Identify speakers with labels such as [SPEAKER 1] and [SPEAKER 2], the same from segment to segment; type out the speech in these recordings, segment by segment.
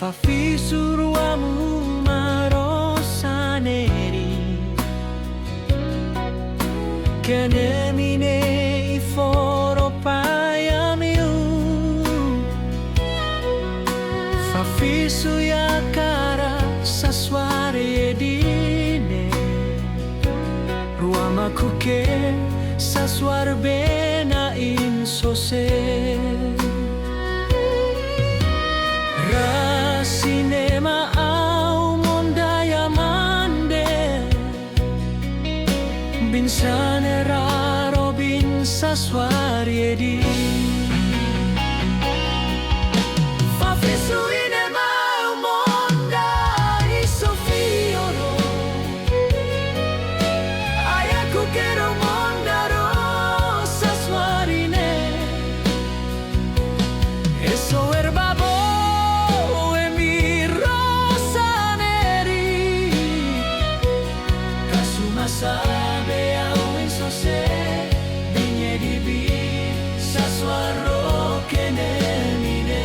[SPEAKER 1] Fafi suruamu marosaneri Kenemine iforo payamiu Fafi suyakara saswari edine Ruama kuke saswar bena insose Cinema au mondaya mande Binsane raro binsa swariedi Fafi cinema au mondai sofioro Ayaku kero mondaro sa swarine Eso erbabo Sabe au insose Digne di bi Saswaro kenemine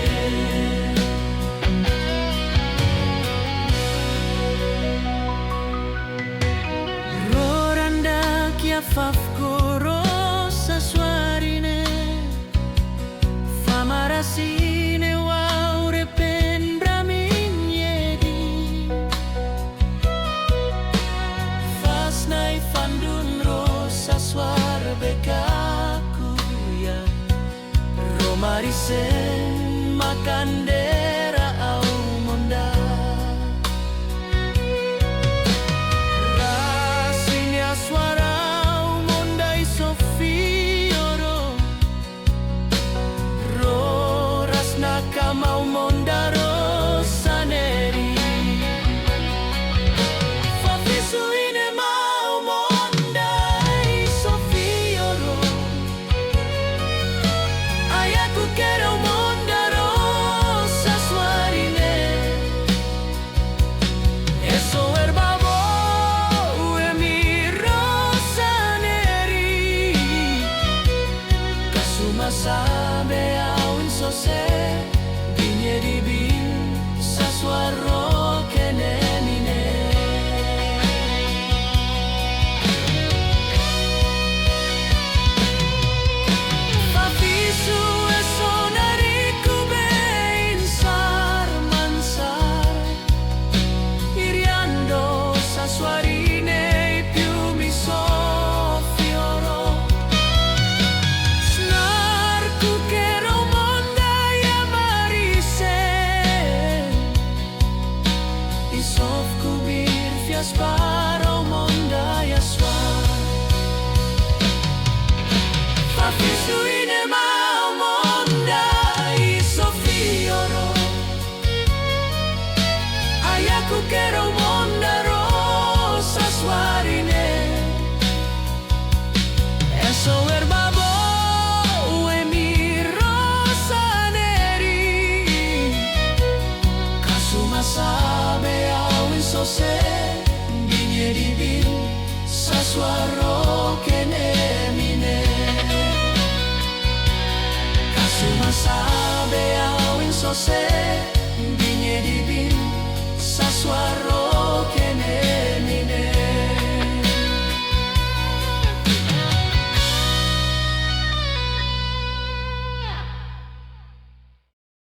[SPEAKER 1] Roranda kia fafkoro saswarine Famarasine waure pembra minyedi Nai fandun rosa suar bekaku ya Romarisen makandera au monda Rasinya suara au monda isofioro Ro rasna kamau monda rosaneri Fafi suinema Sabe au insose Digne di bin Saswaro kenemine Fafi su esonariku beinsar mansar Iriando saswarine più mi sofioro Sparo mondaya swar Fafi suinema mondai sofioro Ayaku kero mondaro saswarine Eso erbabo emi rosaneri Kasuma sabe au insose Divin saswaro kenemine Kasuma sabe au insose